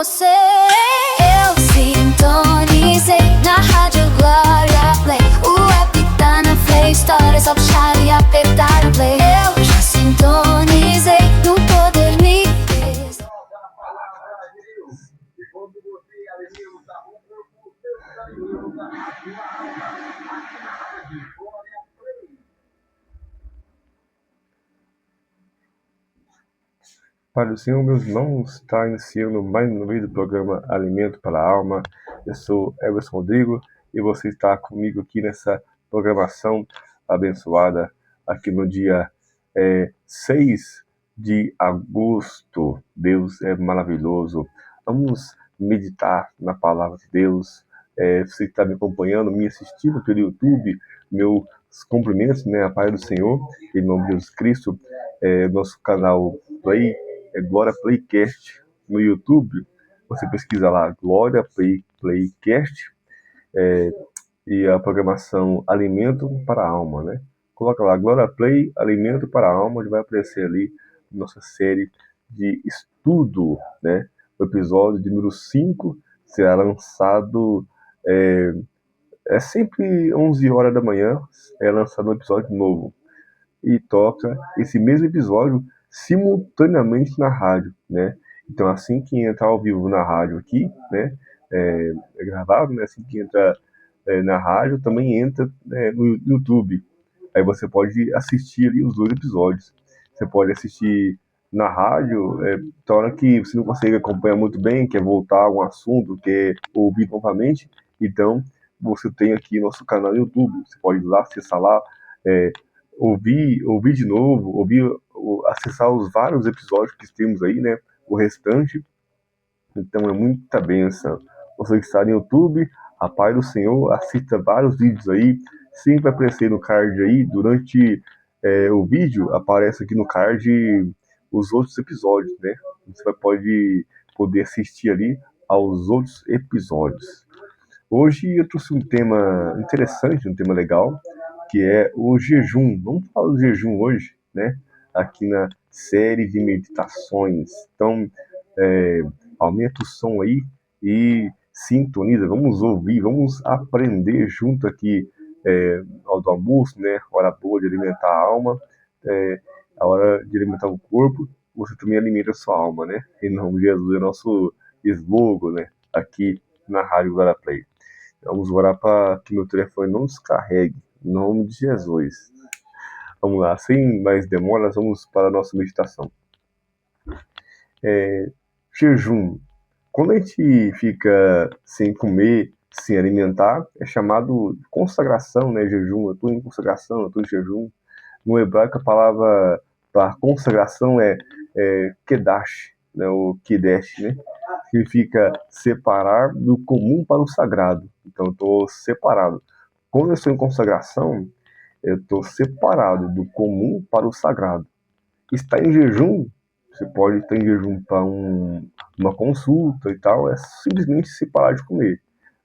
Você, eu sintonizei na Rádio Glória Play. O app tá na Play Store, é só puxar e apertar o play. Eu já sintonizei no Poder Mix. Para o Senhor, meus irmãos, está iniciando mais uma vez o programa Alimento para a Alma. Eu sou Everson Rodrigo e você está comigo aqui nessa programação abençoada, aqui no dia 6 de agosto. Deus é maravilhoso. Vamos meditar na palavra de Deus. Você que está me acompanhando, me assistindo pelo YouTube, meus cumprimentos, né, a paz do Senhor, em nome de Jesus Cristo. Nosso canal Play Glória Playcast no YouTube. Você pesquisa lá Glória Playcast e a programação Alimento para a Alma, né? Coloca lá Glória Play Alimento para a Alma, onde vai aparecer ali nossa série de estudo, né? O episódio de número 5 será lançado sempre 11 horas da manhã, é lançado um episódio novo e toca esse mesmo episódio simultaneamente na rádio, né? Então, assim que entra ao vivo na rádio aqui, né? É gravado, né? Assim que entra na rádio, também entra no YouTube. Aí você pode assistir ali os dois episódios. Você pode assistir na rádio, na hora que você não consegue acompanhar muito bem, quer voltar a algum assunto, quer ouvir novamente, então você tem aqui nosso canal no YouTube. Você pode ir lá, acessar lá, ouvir de novo, acessar os vários episódios que temos aí, né? O restante. Então é muita bênção. Você que está no YouTube, a paz do Senhor, assista vários vídeos aí. Sempre vai aparecer no card aí, durante o vídeo, aparece aqui no card os outros episódios, né? Você pode poder assistir ali aos outros episódios. Hoje eu trouxe um tema interessante, um tema legal, que é o jejum. Vamos falar do jejum hoje, né? Aqui na série de meditações. Então, aumenta o som aí e sintoniza. Vamos ouvir, vamos aprender junto aqui ao do almoço, né? Hora boa de alimentar a alma, a hora de alimentar o corpo. Você também alimenta a sua alma, né? Em nome de Jesus, é nosso slogan, né? Aqui na Rádio Glória Play. Vamos orar para que meu telefone não descarregue, em nome de Jesus. Vamos lá, sem mais demoras, vamos para a nossa meditação. Jejum. Quando a gente fica sem comer, sem alimentar, é chamado de consagração, né? Jejum. Eu estou em consagração, eu estou em jejum. No hebraico, a palavra para consagração é kedash, né? O kedesh, né? Significa separar do comum para o sagrado. Então, eu estou separado. Quando eu estou em consagração, eu estou separado do comum para o sagrado. Estar em jejum, você pode estar em jejum para uma consulta e tal, é simplesmente se parar de comer.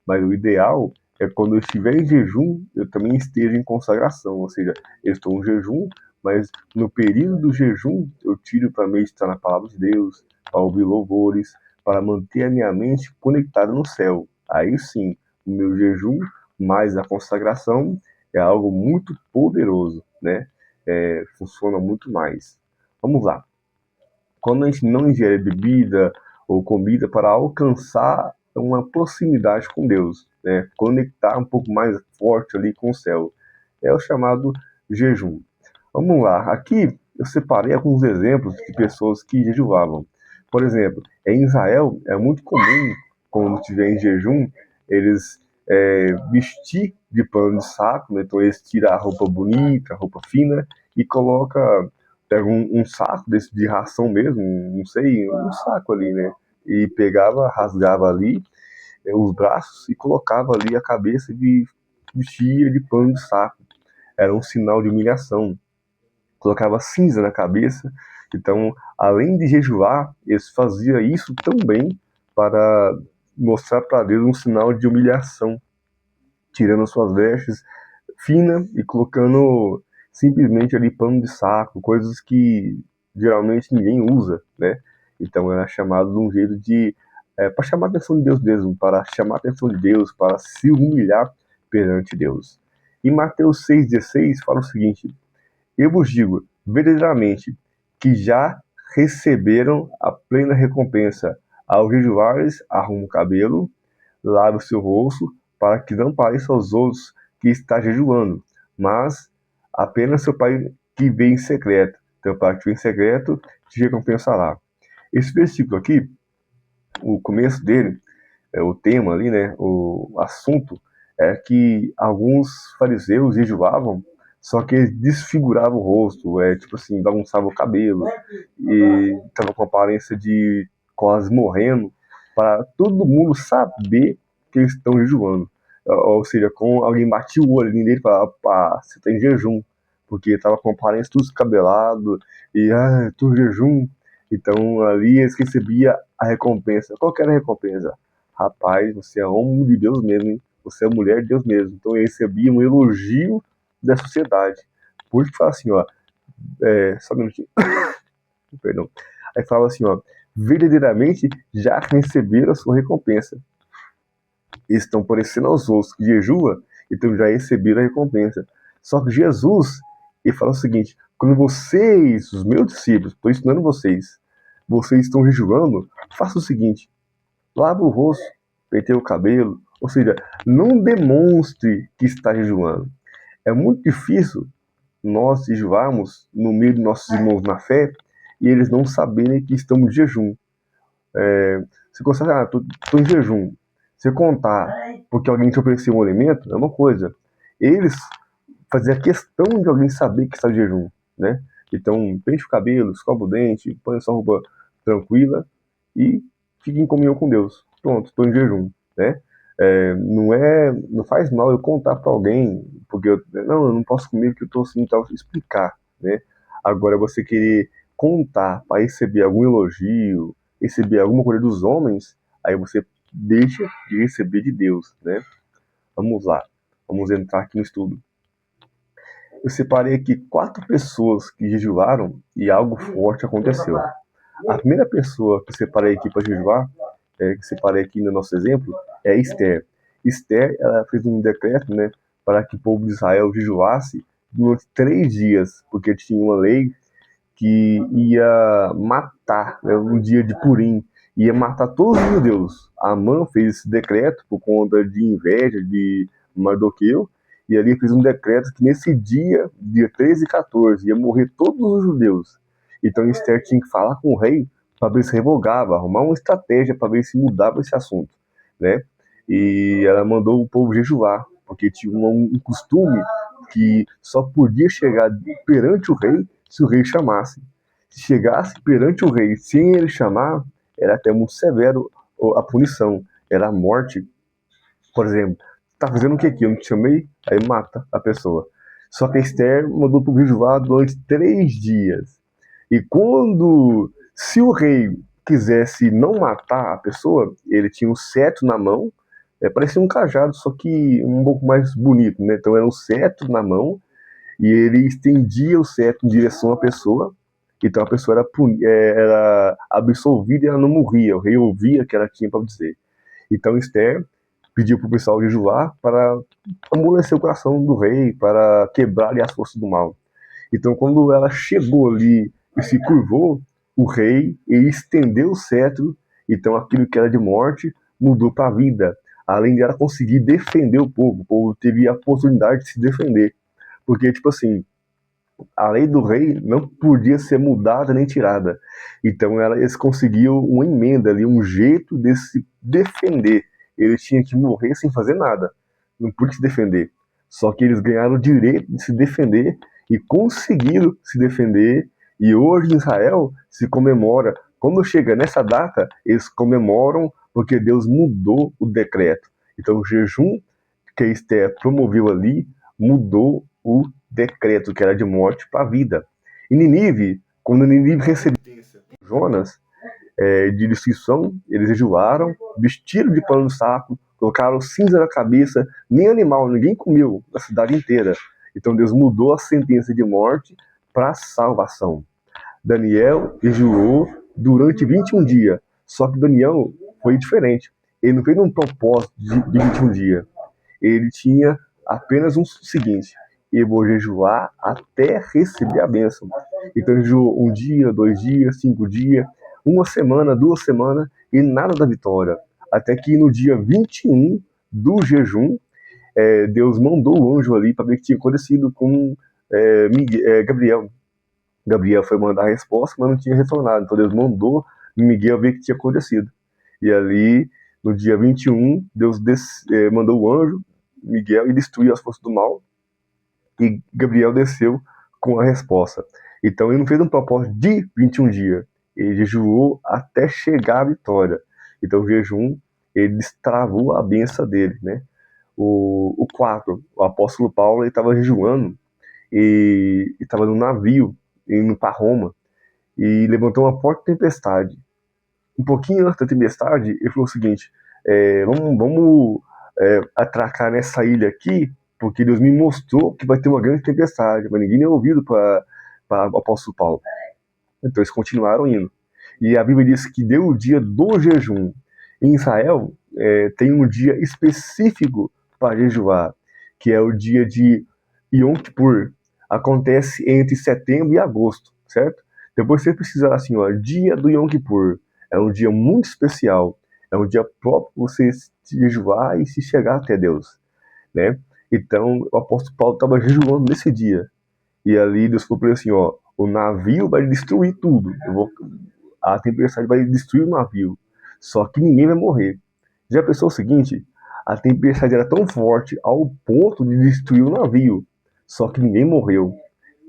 Mas o ideal é quando eu estiver em jejum, eu também esteja em consagração. Ou seja, eu estou em jejum, mas no período do jejum, eu tiro para meditar na palavra de Deus, para ouvir louvores, para manter a minha mente conectada no céu. Aí sim, o meu jejum mais a consagração é algo muito poderoso, né? Funciona muito mais. Vamos lá. Quando a gente não ingere bebida ou comida para alcançar uma proximidade com Deus, né? Conectar um pouco mais forte ali com o céu, é o chamado jejum. Vamos lá. Aqui eu separei alguns exemplos de pessoas que jejuavam. Por exemplo, em Israel é muito comum, quando estiver em jejum, eles vestir de pano de saco, né? Então eles tiram a roupa bonita, a roupa fina e pega um saco desse de ração mesmo, não sei, um saco ali, né? E pegava, rasgava ali os braços e colocava ali a cabeça e vestia de pano de saco. Era um sinal de humilhação. Colocava cinza na cabeça. Então, além de jejuar, eles faziam isso também para mostrar para Deus um sinal de humilhação, tirando suas vestes finas e colocando simplesmente ali pano de saco, coisas que geralmente ninguém usa, né? Então era chamado de um jeito de para chamar a atenção de Deus mesmo, para chamar a atenção de Deus, para se humilhar perante Deus. Em Mateus 6,16 fala o seguinte: eu vos digo verdadeiramente que já receberam a plena recompensa. Ao jejuares, arrume o cabelo, lave o seu rosto, para que não pareça aos outros que está jejuando, mas apenas seu Pai que vê em secreto. Teu Pai que vê em secreto te recompensará. Esse versículo aqui, o começo dele, o tema ali, né, o assunto, é que alguns fariseus jejuavam, só que eles desfiguravam o rosto, tipo assim, bagunçavam o cabelo, e tava com a aparência de quase morrendo, para todo mundo saber que eles estão jejuando. Ou seja, com alguém batia o olho nele e falava: pá, você tá em jejum, porque tava com a aparência tudo descabelado, e tô em jejum. Então ali eles recebiam a recompensa. Qual que era a recompensa? Rapaz, você é homem de Deus mesmo, hein? Você é mulher de Deus mesmo. Então ele recebia um elogio da sociedade. Por isso que fala assim, ó, só um minutinho, perdão. Aí fala assim, ó, verdadeiramente já receberam a sua recompensa. Eles estão parecendo aos outros que jejua, então já receberam a recompensa. Só que Jesus, ele fala o seguinte: quando vocês, os meus discípulos, estou ensinando vocês estão jejuando, faça o seguinte: lava o rosto, penteia o cabelo, ou seja, não demonstre que está jejuando. É muito difícil nós jejuarmos no meio de nossos irmãos na fé e eles não saberem que estamos de jejum. Você consegue, tô em jejum. Você contar porque alguém te ofereceu um alimento é uma coisa. Eles faziam questão de alguém saber que está de jejum, né? Então, pente o cabelo, escova o dente, põe sua roupa tranquila e fique em comunhão com Deus. Pronto, estou em jejum, né? Não faz mal eu contar para alguém, porque eu não posso comer porque eu estou assim, tal, explicar, né? Agora você querer contar para receber algum elogio, receber alguma coisa dos homens, aí você deixa de receber de Deus, né? Vamos lá, vamos entrar aqui no estudo. Eu separei aqui 4 pessoas que jejuaram e algo forte aconteceu. A primeira pessoa que eu separei aqui para jejuar, que separei aqui no nosso exemplo, é Esther. Esther, ela fez um decreto, né, para que o povo de Israel jejuasse durante 3 dias, porque tinha uma lei que ia matar, né, no dia de Purim, ia matar todos os judeus. Amã fez esse decreto por conta de inveja de Mardoqueu, e ali fez um decreto que nesse dia 13 e 14, ia morrer todos os judeus. Então Esther tinha que falar com o rei para ver se revogava, arrumar uma estratégia para ver se mudava esse assunto, né? E ela mandou o povo jejuar, porque tinha um costume que só podia chegar perante o rei se o rei chamasse. Se chegasse perante o rei sem ele chamar, era até muito severo a punição, era a morte. Por exemplo, tá fazendo o que aqui? Eu não te chamei? Aí mata a pessoa. Só que Esther mandou para o jejuar durante 3 dias. E se o rei quisesse não matar a pessoa, ele tinha um cetro na mão, parecia um cajado, só que um pouco mais bonito, né? Então era um cetro na mão, e ele estendia o cetro em direção à pessoa, então a pessoa era absolvida e ela não morria, o rei ouvia o que ela tinha para dizer. Então Esther pediu para o pessoal jejuar para amolecer o coração do rei, para quebrar as forças do mal. Então quando ela chegou ali e se curvou, o rei estendeu o cetro, então aquilo que era de morte mudou para a vida. Além de ela conseguir defender o povo teve a oportunidade de se defender. Porque, tipo assim, a lei do rei não podia ser mudada nem tirada. Então eles conseguiam uma emenda ali, um jeito de se defender. Eles tinham que morrer sem fazer nada. Não podia se defender. Só que eles ganharam o direito de se defender e conseguiram se defender. E hoje em Israel se comemora. Quando chega nessa data, eles comemoram porque Deus mudou o decreto. Então o jejum que Esther promoveu ali mudou o decreto que era de morte para a vida. Em Nínive, quando Nínive recebeu Jonas de destruição, eles jejuaram, vestiram de pano no saco, colocaram cinza na cabeça, nem animal, ninguém comeu na cidade inteira. Então Deus mudou a sentença de morte para salvação. Daniel jejuou durante 21 dias, só que Daniel foi diferente. Ele não fez um propósito de 21 dias. Ele tinha apenas um seguinte: eu vou jejuar até receber a bênção. Então ele jejuou um dia, 2 dias, 5 dias, uma semana, 2 semanas e nada da vitória. Até que no dia 21 do jejum, Deus mandou o anjo ali para ver o que tinha acontecido com Gabriel. Gabriel foi mandar a resposta, mas não tinha retornado. Então Deus mandou Miguel ver o que tinha acontecido. E ali, no dia 21, Deus mandou o anjo, Miguel, e destruiu as forças do mal. E Gabriel desceu com a resposta. Então ele não fez um propósito de 21 dias. Ele jejuou até chegar à vitória. Então o jejum, ele destravou a benção dele, né? O 4, o apóstolo Paulo, ele estava jejuando e estava no navio, indo para Roma, e levantou uma forte tempestade. Um pouquinho antes da tempestade, ele falou o seguinte: vamos atracar nessa ilha aqui, porque Deus me mostrou que vai ter uma grande tempestade, mas ninguém deu ouvido para o apóstolo Paulo. Então eles continuaram indo. E a Bíblia diz que deu o dia do jejum. Em Israel, tem um dia específico para jejuar, que é o dia de Yom Kippur. Acontece entre setembro e agosto, certo? Depois você precisa assim, ó, dia do Yom Kippur. É um dia muito especial. É um dia próprio para você se jejuar e se chegar até Deus, né? Então, o apóstolo Paulo estava jejuando nesse dia. E ali Deus falou para ele assim, ó, o navio vai destruir tudo. A tempestade vai destruir o navio. Só que ninguém vai morrer. Já pensou o seguinte? A tempestade era tão forte ao ponto de destruir o navio. Só que ninguém morreu.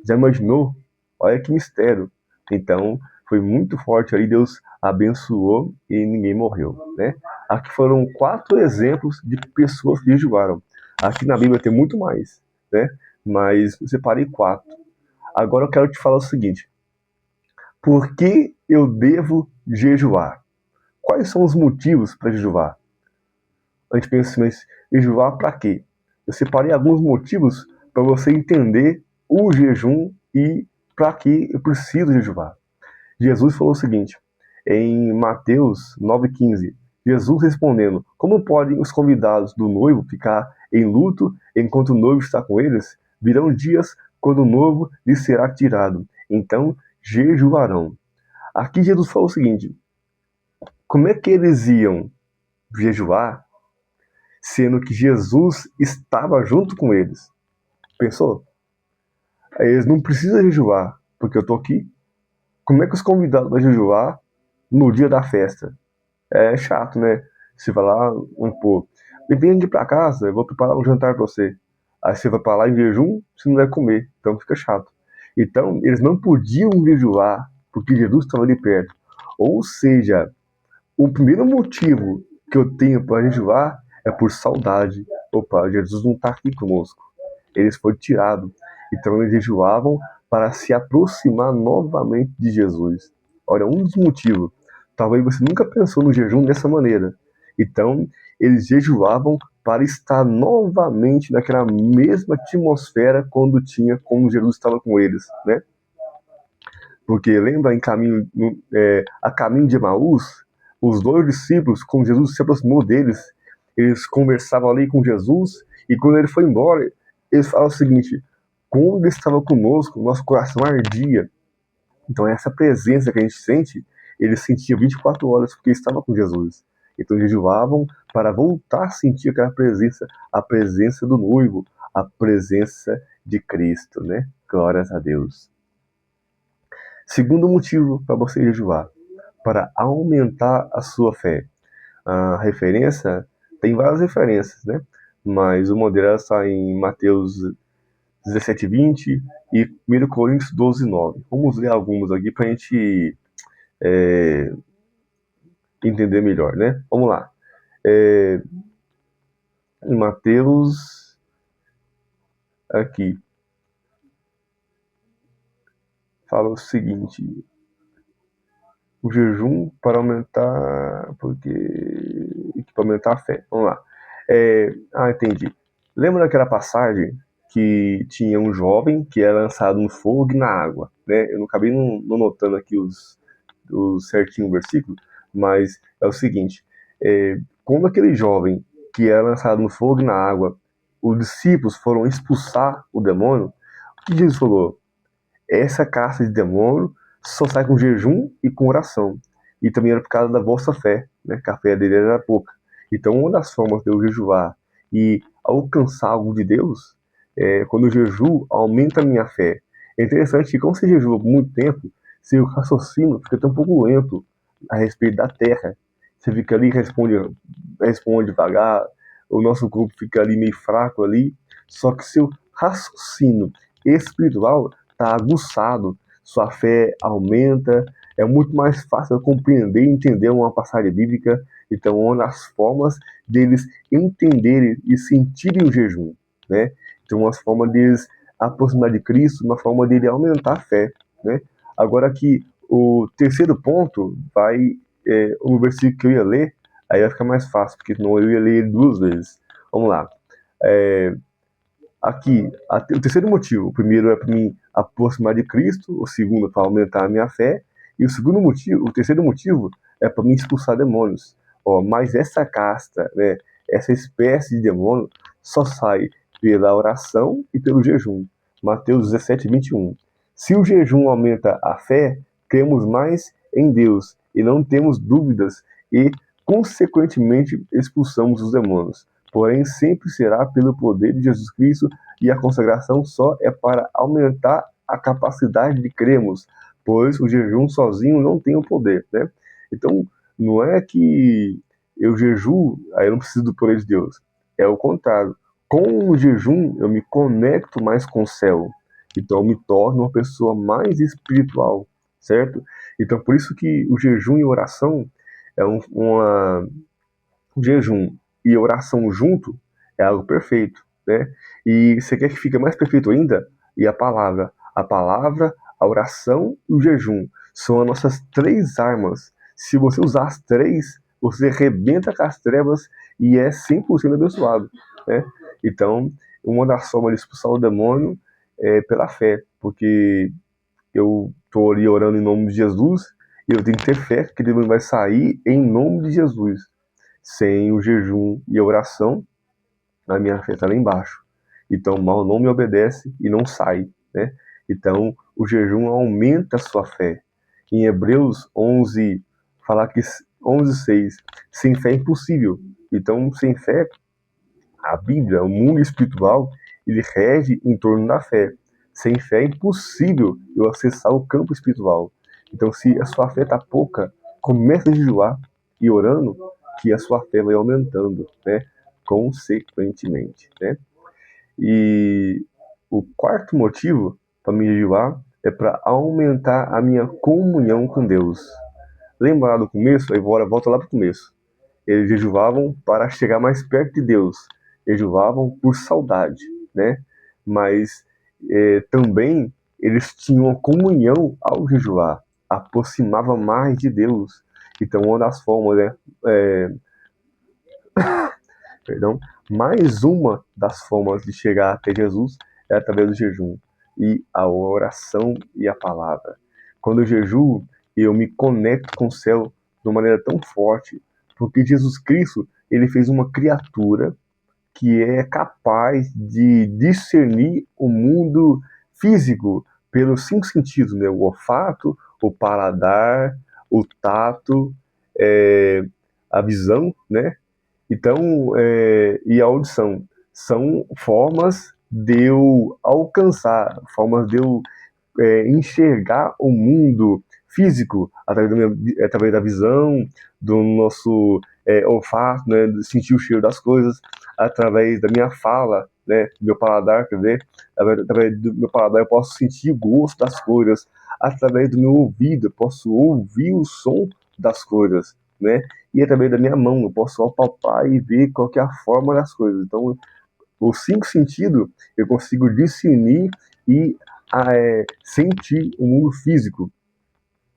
Já imaginou? Olha que mistério. Então, foi muito forte ali. Deus abençoou e ninguém morreu, né? Aqui foram 4 exemplos de pessoas que jejuaram. Aqui na Bíblia tem muito mais, né? Mas eu separei 4. Agora eu quero te falar o seguinte: por que eu devo jejuar? Quais são os motivos para jejuar? A gente pensa, mas jejuar para quê? Eu separei alguns motivos para você entender o jejum e para que eu preciso jejuar. Jesus falou o seguinte, em Mateus 9,15, Jesus respondendo: como podem os convidados do noivo ficar em luto enquanto o noivo está com eles? Virão dias quando o noivo lhes será tirado, então jejuarão. Aqui Jesus falou o seguinte: como é que eles iam jejuar, sendo que Jesus estava junto com eles? Pensou? Eles não precisam jejuar, porque eu estou aqui. Como é que os convidados vão jejuar no dia da festa? É chato, né? Você vai lá, pô, vem aqui pra casa, eu vou preparar um jantar pra você. Aí você vai pra lá em jejum, você não vai comer, então fica chato. Então, eles não podiam jejuar, porque Jesus estava ali perto. Ou seja, o primeiro motivo que eu tenho para jejuar é por saudade. Opa, Jesus não está aqui conosco. Eles foram tirados. Então eles jejuavam para se aproximar novamente de Jesus. Olha, um dos motivos. Talvez você nunca pensou no jejum dessa maneira. Então, eles jejuavam para estar novamente naquela mesma atmosfera quando Jesus estava com eles, né? Porque lembra a caminho de Emaús, os 2 discípulos, quando Jesus se aproximou deles, eles conversavam ali com Jesus, e quando ele foi embora, eles falaram o seguinte: quando ele estava conosco, nosso coração ardia. Então essa presença que a gente sente, eles sentiam 24 horas porque estava com Jesus. Então eles jejuavam para voltar a sentir aquela presença, a presença do noivo, a presença de Cristo, né? Glórias a Deus. Segundo motivo para você jejuar: para aumentar a sua fé. A referência, tem várias referências, né? Mas uma delas está em Mateus 17:20 e 1 Coríntios 12:9. Vamos ler algumas aqui para a gente entender melhor, né? Vamos lá. Em Mateus, aqui, fala o seguinte: o jejum para aumentar, para aumentar a fé. Vamos lá. Entendi. Lembra daquela passagem que tinha um jovem que era lançado no fogo e na água, né? Eu não acabei não notando aqui os certinho o versículo, mas é o seguinte: Quando aquele jovem que era lançado no fogo e na água, os discípulos foram expulsar o demônio, o que Jesus falou? Essa caça de demônio só sai com jejum e com oração. E também era por causa da vossa fé, né? Que a fé dele era pouca. Então, uma das formas de eu jejuar e alcançar algo de Deus quando eu jejuo, aumenta a minha fé. É interessante que, quando você jejua por muito tempo, seu raciocínio fica até um pouco lento a respeito da terra. Você fica ali, responde devagar, o nosso corpo fica ali meio fraco ali, só que seu raciocínio espiritual está aguçado, sua fé aumenta, é muito mais fácil compreender e entender uma passagem bíblica. Então, uma das formas deles entenderem e sentirem o jejum, né? Então, uma forma deles aproximar de Cristo, uma forma dele aumentar a fé, né? Agora aqui, o terceiro ponto vai, o versículo que eu ia ler, aí vai ficar mais fácil, porque senão eu ia ler ele duas vezes. Vamos lá. Aqui, o terceiro motivo, o primeiro é para me aproximar de Cristo, o segundo é para aumentar a minha fé, e o terceiro motivo é para me expulsar demônios. Mas essa casta, né, essa espécie de demônio só sai pela oração e pelo jejum. Mateus 17, 21. Se o jejum aumenta a fé, cremos mais em Deus e não temos dúvidas e, consequentemente, expulsamos os demônios. Porém, sempre será pelo poder de Jesus Cristo, e a consagração só é para aumentar a capacidade de crermos, pois o jejum sozinho não tem o poder, né? Então, não é que eu jejuo, aí eu não preciso do poder de Deus. É o contrário. Com o jejum, eu me conecto mais com o céu. Então, eu me torno uma pessoa mais espiritual, certo? Então, por isso que o jejum e a oração é o jejum e oração junto é algo perfeito, né? E você quer que fique mais perfeito ainda? E a palavra, a oração e o jejum são as nossas três armas. Se você usar as três, você arrebenta com as trevas e é 100% abençoado, né? Então, uma das formas de expulsar o demônio é pela fé, porque eu estou ali orando em nome de Jesus e eu tenho que ter fé que o demônio vai sair em nome de Jesus. Sem o jejum e a oração, a minha fé está lá embaixo. Então, o mal não me obedece e não sai, né? Então, o jejum aumenta a sua fé. Em Hebreus 11, falar que 11:6, sem fé é impossível. Então, sem fé, a Bíblia, o mundo espiritual, ele rege em torno da fé. Sem fé é impossível eu acessar o campo espiritual. Então, se a sua fé está pouca, comece a jejuar e orando, que a sua fé vai aumentando, né? Consequentemente, né? E o quarto motivo para me jejuar é para aumentar a minha comunhão com Deus. Lembra lá do começo? Aí volta lá para o começo. Eles jejuavam para chegar mais perto de Deus. Jejuavam por saudade, né? Mas também eles tinham uma comunhão ao jejuar. Aproximava mais de Deus. Então, uma das formas, né? Perdão, mais uma das formas de chegar até Jesus é através do jejum e a oração e a palavra. Quando eu jejuo, eu me conecto com o céu de uma maneira tão forte, porque Jesus Cristo, ele fez uma criatura que é capaz de discernir o mundo físico pelos 5 sentidos, né? O olfato, o paladar, o tato, a visão, né? Então, e a audição são formas de eu alcançar, formas de eu enxergar o mundo físico através da visão, do nosso olfato, né, de sentir o cheiro das coisas, através da minha fala, né, do meu paladar, quer dizer, através do meu paladar eu posso sentir o gosto das coisas, através do meu ouvido eu posso ouvir o som das coisas, né, e através da minha mão eu posso apalpar e ver qual que é a forma das coisas. Então, os 5 sentidos eu consigo discernir e sentir o mundo físico.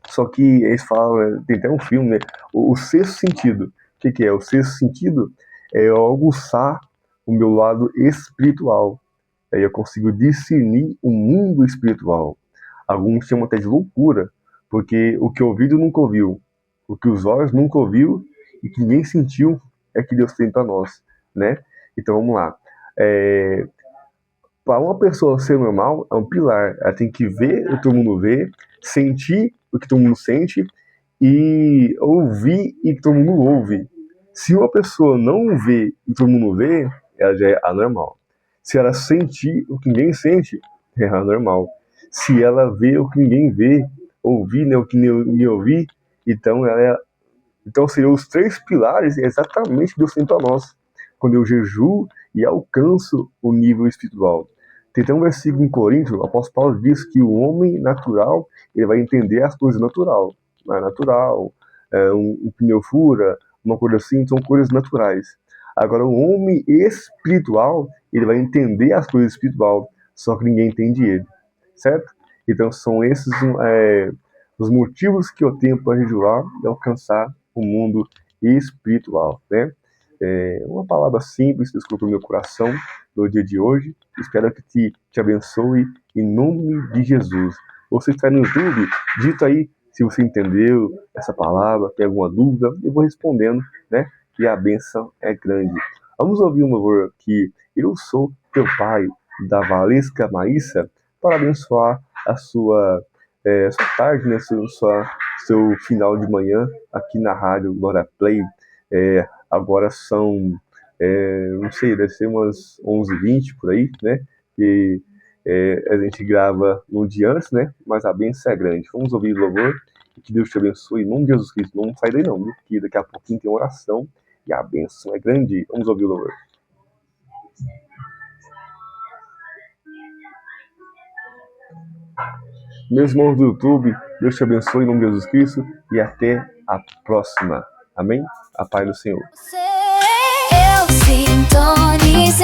Só que eles falam, tem até um filme, né? O sexto sentido. O que é? O sexto sentido é eu aguçar o meu lado espiritual. Aí eu consigo discernir o mundo espiritual. Alguns chamam até de loucura, porque o que o ouvido nunca ouviu, o que os olhos nunca ouviu e que ninguém sentiu é que Deus tem para nós, né? Então vamos lá. Para uma pessoa ser normal, é um pilar. Ela tem que ver o que todo mundo vê, sentir o que todo mundo sente e ouvir o que todo mundo ouve. Se uma pessoa não vê o que todo mundo vê, ela já é anormal. Se ela sentir o que ninguém sente, é anormal. Se ela vê o que ninguém vê, ouvir, né, o que ninguém ouvir, então então seriam os 3 pilares exatamente que Deus tem para nós. Quando eu jejuo e alcanço o nível espiritual. Tem até um versículo em Coríntios, o apóstolo Paulo diz que o homem natural, ele vai entender as coisas natural. Não é natural, um pneu fura, uma coisa assim, são coisas naturais. Agora, o homem espiritual, ele vai entender as coisas espiritual, só que ninguém entende ele, certo? Então, são esses os motivos que eu tenho para jejuar e alcançar o mundo espiritual, né? Uma palavra simples, desculpa o meu coração no dia de hoje. Espero que te abençoe em nome de Jesus. Você está no YouTube, digita aí se você entendeu essa palavra, tem alguma dúvida, eu vou respondendo, né? E a bênção é grande. Vamos ouvir um louvor aqui. Eu sou teu pai, da Valesca Maíssa, para abençoar a sua tarde, né? Seu final de manhã aqui na rádio Glória Play. Agora são, não sei, deve ser umas 11h20 por aí, né? E a gente grava um dia antes, né? Mas a bênção é grande. Vamos ouvir o louvor e que Deus te abençoe em nome de Jesus Cristo. Não sai daí não, viu? Porque daqui a pouquinho tem oração e a bênção é grande. Vamos ouvir o louvor. Meus irmãos do YouTube, Deus te abençoe em nome de Jesus Cristo e até a próxima. Amém? A paz do Senhor. Eu sintonizo.